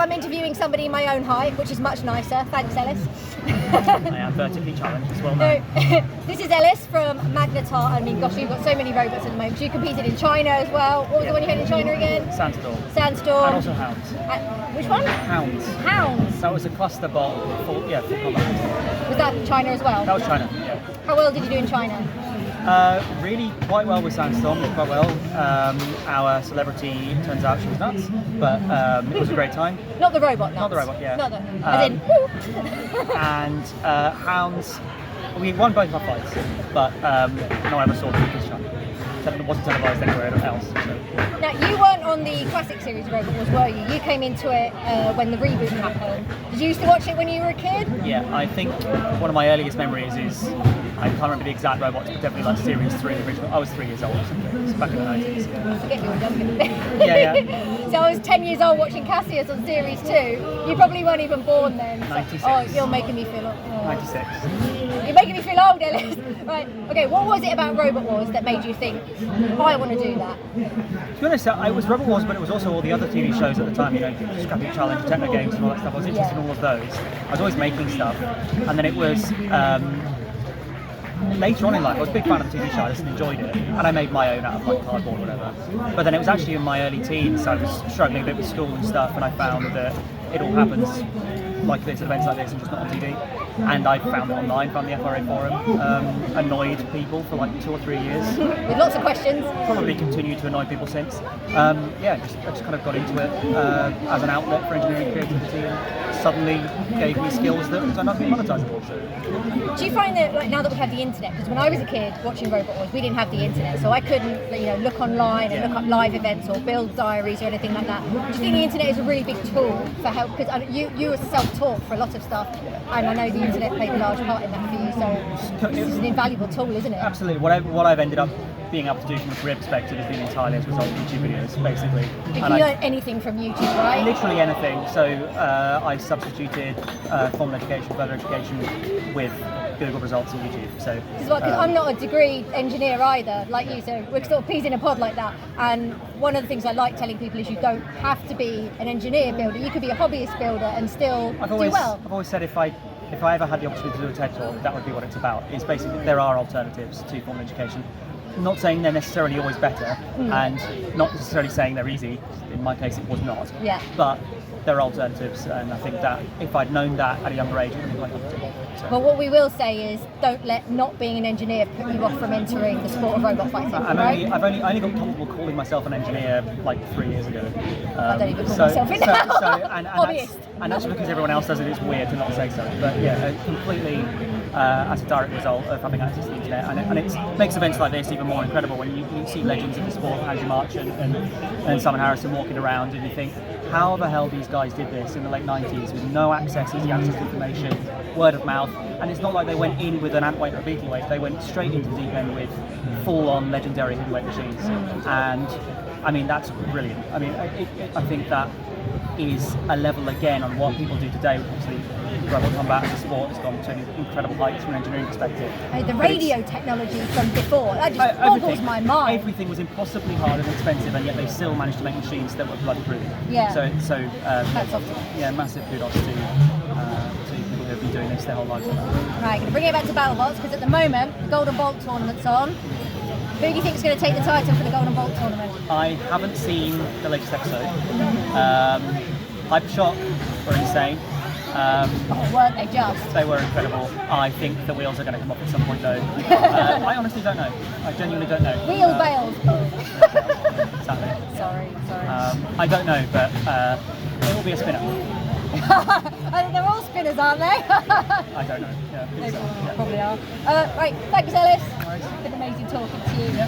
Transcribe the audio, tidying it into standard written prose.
I'm interviewing somebody in my own height, which is much nicer. Thanks, Ellis. I am vertically challenged as well now. This is Ellis from Magnetar. I mean, gosh, you've got so many robots at the moment. You competed in China as well. What was the one you had in China again? Sandstorm. And also Hounds. Which one? Hounds. Hounds. That was a cluster bot for combat. Was that China as well? That was China, yeah. How well did you do in China? Really quite well with Sandstorm, did quite well. Our celebrity, turns out she was nuts, but it was a great time. Not the robot nuts. Not the robot, yeah. Not the, as in, and Hounds, we won both our fights, but no one ever saw them because China. It wasn't televised anywhere else. So. Now, you weren't on the classic series of Robot Wars, were you? You came into it when the reboot happened. Did you used to watch it when you were a kid? Yeah, I think one of my earliest memories is, I can't remember the exact robots, but definitely like Series 3, the original. I was 3 years old or something. It was back in the 90s. Yeah. I forget you were younger. Yeah. So I was 10 years old watching Cassius on Series 2. You probably weren't even born then. So, 96. oh, you're making me feel old. 96. You're making me feel old, Ellis. Right. Okay, what was it about Robot Wars that made you think, I want to do that? To be honest, it was Robot Wars, but it was also all the other TV shows at the time, you know, Scrappy Challenge, Techno Games and all that stuff. I was interested in all of those. I was always making stuff. And then it was, later on in life, I was a big fan of the TV show, I just enjoyed it. And I made my own out of like cardboard or whatever. But then it was actually in my early teens, so I was struggling a bit with school and stuff, and I found that it all happens like this, events like this, and just not on TV. And I found it online, found the FRA forum, annoyed people for like 2 or 3 years. With lots of questions. Probably continued to annoy people since. I just kind of got into it as an outlet for engineering creativity, and suddenly gave me skills that turned out to be monetizable. So. Do you find that, like, now that we have the internet, because when I was a kid watching Robot Wars, we didn't have the internet, so I couldn't, look online and look up live events or build diaries or anything like that. Do you think the internet is a really big tool for help? Because you were self-taught for a lot of stuff, and I know the internet played a large part in that for you, so this is an invaluable tool, isn't it? Absolutely. What I've ended up being able to do from a career perspective has been entirely as a result of YouTube videos, basically. You can learn anything from YouTube, right? Literally anything. So I substituted formal education, further education with Google results on YouTube. So because I'm not a degree engineer either, like you, so we're sort of peas in a pod like that. And one of the things I like telling people is you don't have to be an engineer builder. You could be a hobbyist builder and still do well. I've always said if I ever had the opportunity to do a TED Talk, that would be what it's about. It's basically there are alternatives to formal education. Not saying they're necessarily always better, and not necessarily saying they're easy. In my case, it was not. Yeah. But there are alternatives, and I think that if I'd known that at a younger age, it would have been quite comfortable. So. Well, what we will say is, don't let not being an engineer put you off from entering the sport of robot fighting. Right? I only got comfortable calling myself an engineer like 3 years ago. I don't even call myself it now. And that's because everyone else does it. It's weird to not say so. But yeah, completely as a direct result of having access to the internet, and it makes events like this even more incredible when you see legends of the sport, Andrew March and Simon Harrison walking around, and you think, how the hell these guys did this in the late 90s with no access, easy access to information, word of mouth, and it's not like they went in with an ant weight or a beetle weight, they went straight into the deep end with full-on legendary heavyweight machines, and I mean that's brilliant. I mean I think that is a level again on what people do today. Obviously, Robot combat as a sport has gone to incredible heights from an engineering perspective. The radio technology from before, that just boggles my mind. Everything was impossibly hard and expensive, and yet they still managed to make machines that were bloody brilliant. Yeah. So massive kudos to people who have been doing this their whole lives. Right, going to bring it back to BattleBots, because at the moment the Golden Bolt tournament's on. Who do you think is going to take the title for the Golden Bolt tournament? I haven't seen the latest episode. Hypershock were insane. Weren't they just? They were incredible. I think the wheels are going to come off at some point though. I honestly don't know. I genuinely don't know. Wheel bails. Exactly. Sorry. I don't know, but it will be a spinner. They're all spinners, aren't they? I don't know. Yeah. They probably are. Right, thanks Ellis. It's been amazing talking to you. Yeah.